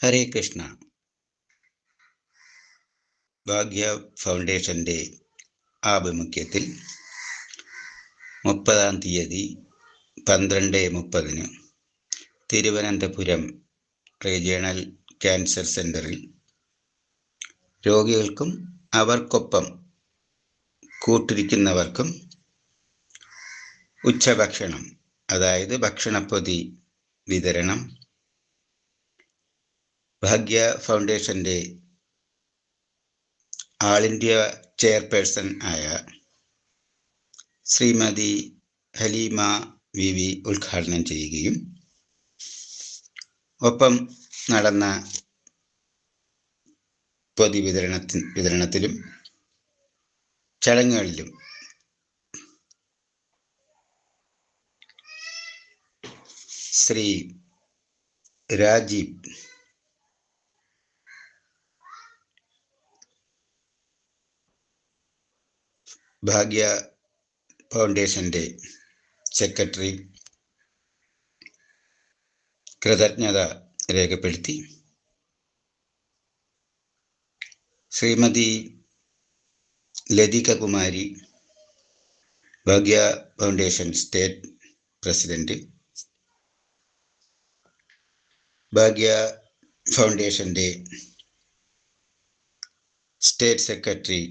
ഹരേ കൃഷ്ണ. ഭാഗ്യ ഫൗണ്ടേഷൻ്റെ ആഭിമുഖ്യത്തിൽ 30-ാം തീയതി 12:30 Thiruvananthapuram regional cancer സെൻ്ററിൽ രോഗികൾക്കും അവർക്കൊപ്പം കൂട്ടിരിക്കുന്നവർക്കും ഉച്ചഭക്ഷണം, അതായത് ഭക്ഷണപ്പൊതി വിതരണം ഭാഗ്യ ഫൗണ്ടേഷൻ്റെ ആൾ ഇന്ത്യ ചെയർപേഴ്സൺ ആയ ശ്രീമതി ഹലീമ വി ഉദ്ഘാടനം ചെയ്യുകയും ഒപ്പം നടന്ന പൊതി വിതരണത്തിലും ചടങ്ങുകളിലും ശ്രീ രാജീവ് ഭാഗ്യ ഫൗണ്ടേഷൻ്റെ സെക്രട്ടറി കൃതജ്ഞത രേഖപ്പെടുത്തി. ശ്രീമതി ലതിക കുമാരി, ഭാഗ്യ ഫൗണ്ടേഷൻ സ്റ്റേറ്റ് പ്രസിഡന്റ്, ഭാഗ്യ ഫൗണ്ടേഷൻ്റെ സ്റ്റേറ്റ് സെക്രട്ടറി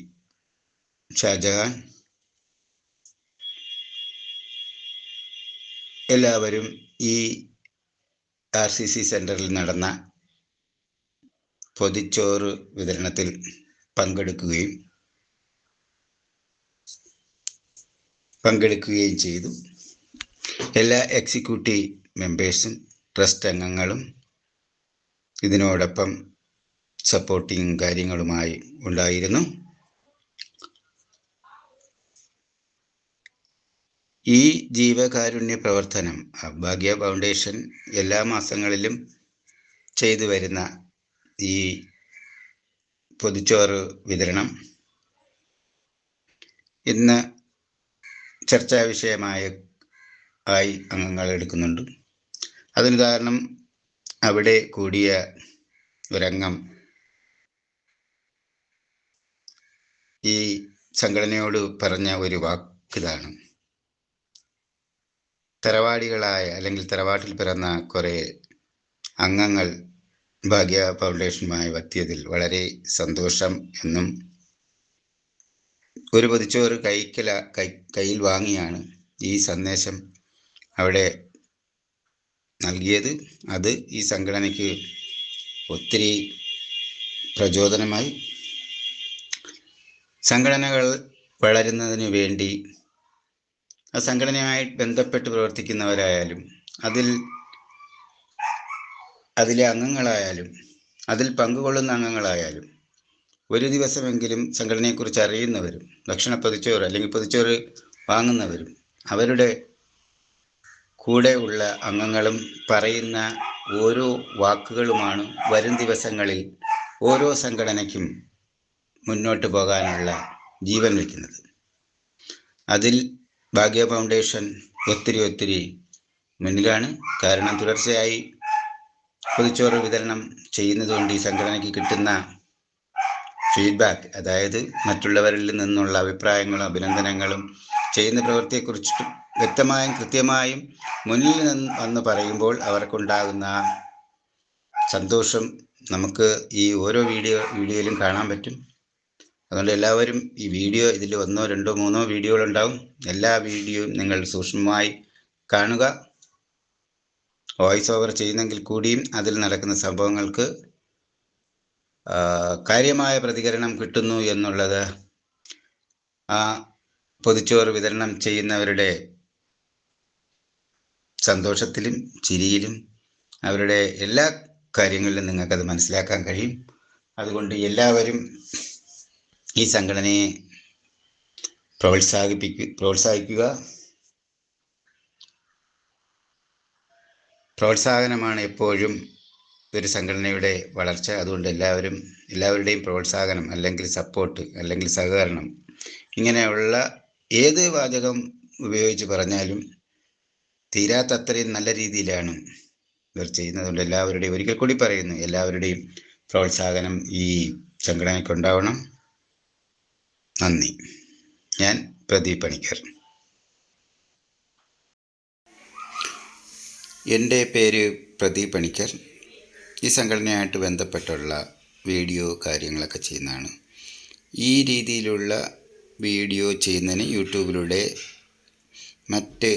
ഷാജഹാൻ, എല്ലാവരും ഈ RCC സെൻ്ററിൽ നടന്ന പൊതിച്ചോറ് വിതരണത്തിൽ പങ്കെടുക്കുകയും ചെയ്തു. എല്ലാ എക്സിക്യൂട്ടീവ് മെമ്പേഴ്സും ട്രസ്റ്റ് അംഗങ്ങളും ഇതിനോടൊപ്പം സപ്പോർട്ടിങ് കാര്യങ്ങളുമായി ഉണ്ടായിരുന്നു. ഈ ജീവകാരുണ്യ പ്രവർത്തനം ഭാഗ്യ ഫൗണ്ടേഷൻ എല്ലാ മാസങ്ങളിലും ചെയ്തു വരുന്ന ഈ പൊതിച്ചോറ് വിതരണം ഇന്ന് ചർച്ചാ വിഷയമായി അംഗങ്ങൾ എടുക്കുന്നുണ്ട്. അതിന് കാരണം അവിടെ കൂടിയ ഒരംഗം ഈ സംഘടനയോട് പറഞ്ഞ ഒരു വാക്കിതാണ്: തറവാടികളായ അല്ലെങ്കിൽ തറവാട്ടിൽ പിറന്ന കുറേ അംഗങ്ങൾ ഭാഗ്യ ഫൗണ്ടേഷനുമായി എത്തിയതിൽ വളരെ സന്തോഷം എന്നും, ഒരു പൊതിച്ചോറ് കയ്യിൽ വാങ്ങിയാണ് ഈ സന്ദേശം അവിടെ നൽകിയത്. അത് ഈ സംഘടനയ്ക്ക് ഒത്തിരി പ്രചോദനമായി. സംഘടനകൾ വളരുന്നതിന് വേണ്ടി ആ സംഘടനയുമായി ബന്ധപ്പെട്ട് പ്രവർത്തിക്കുന്നവരായാലും അതിലെ അംഗങ്ങളായാലും അതിൽ പങ്കുകൊള്ളുന്ന അംഗങ്ങളായാലും ഒരു ദിവസമെങ്കിലും സംഘടനയെക്കുറിച്ച് അറിയുന്നവരും ഭക്ഷണ പൊതിച്ചോറ് അല്ലെങ്കിൽ പൊതിച്ചോറ് വാങ്ങുന്നവരും അവരുടെ കൂടെ ഉള്ള അംഗങ്ങളും പറയുന്ന ഓരോ വാക്കുകളുമാണ് വരും ദിവസങ്ങളിൽ ഓരോ സംഘടനയ്ക്കും മുന്നോട്ട് പോകാനുള്ള ജീവൻ വയ്ക്കുന്നത്. അതിൽ ഭാഗ്യ ഫൗണ്ടേഷൻ ഒത്തിരി മുന്നിലാണ്. കാരണം തുടർച്ചയായി പൊതിച്ചോറ് വിതരണം ചെയ്യുന്നതുകൊണ്ട് ഈ സംഘടനയ്ക്ക് കിട്ടുന്ന ഫീഡ്ബാക്ക്, അതായത് മറ്റുള്ളവരിൽ നിന്നുള്ള അഭിപ്രായങ്ങളും അഭിനന്ദനങ്ങളും ചെയ്യുന്ന പ്രവൃത്തിയെക്കുറിച്ചിട്ടും വ്യക്തമായും കൃത്യമായും മുന്നിൽ വന്ന് പറയുമ്പോൾ അവർക്കുണ്ടാകുന്ന സന്തോഷം നമുക്ക് ഈ ഓരോ വീഡിയോയിലും കാണാൻ പറ്റും. അതുകൊണ്ട് എല്ലാവരും ഈ വീഡിയോ, ഇതിൽ 1, 2, 3 വീഡിയോകളുണ്ടാവും. എല്ലാ വീഡിയോയും നിങ്ങൾ സൂക്ഷ്മമായി കാണുക. വോയിസ് ഓവർ ചെയ്യുന്നെങ്കിൽ കൂടിയും അതിൽ നടക്കുന്ന സംഭവങ്ങൾക്ക് കാര്യമായ പ്രതികരണം കിട്ടുന്നു എന്നുള്ളത് ആ പൊതിച്ചോറ് വിതരണം ചെയ്യുന്നവരുടെ സന്തോഷത്തിലും ചിരിയിലും അവരുടെ എല്ലാ കാര്യങ്ങളിലും നിങ്ങൾക്കത് മനസ്സിലാക്കാൻ കഴിയും. അതുകൊണ്ട് എല്ലാവരും ഈ സംഘടനയെ പ്രോത്സാഹിക്കുക. പ്രോത്സാഹനമാണ് എപ്പോഴും ഒരു സംഘടനയുടെ വളർച്ച. അതുകൊണ്ട് എല്ലാവരുടെയും പ്രോത്സാഹനം അല്ലെങ്കിൽ സപ്പോർട്ട് അല്ലെങ്കിൽ സഹകരണം, ഇങ്ങനെയുള്ള ഏത് വാചകം ഉപയോഗിച്ച് പറഞ്ഞാലും തീരാത്തത്രയും നല്ല രീതിയിലാണ് ഇവർ ചെയ്യുന്നതുകൊണ്ട് എല്ലാവരുടെയും, ഒരിക്കൽ കൂടി പറയുന്നു, എല്ലാവരുടെയും പ്രോത്സാഹനം ഈ സംഘടനയ്ക്കുണ്ടാവണം. നന്ദി. ഞാൻ പ്രദീപ് പണിക്കർ. എൻ്റെ പേര് പ്രദീപ് പണിക്കർ. ഈ സംഘടനയായിട്ട് ബന്ധപ്പെട്ടുള്ള വീഡിയോ കാര്യങ്ങളൊക്കെ ചെയ്യുന്നതാണ്. ഈ രീതിയിലുള്ള വീഡിയോ ചെയ്യുന്നതിന് യൂട്യൂബിലൂടെ മറ്റ്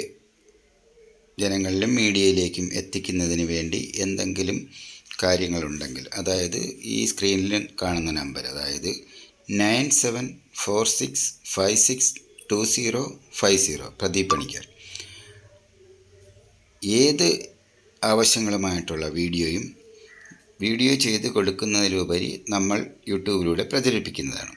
ജനങ്ങളിലും മീഡിയയിലേക്കും എത്തിക്കുന്നതിന് വേണ്ടി എന്തെങ്കിലും കാര്യങ്ങളുണ്ടെങ്കിൽ, അതായത് ഈ സ്ക്രീനിൽ കാണുന്ന നമ്പർ, അതായത് 9746562050 പ്രദീപ് പണിക്കർ, ഏത് ആവശ്യങ്ങളുമായിട്ടുള്ള വീഡിയോ ചെയ്ത് കൊടുക്കുന്നതിലുപരി നമ്മൾ യൂട്യൂബിലൂടെ പ്രചരിപ്പിക്കുന്നതാണ്.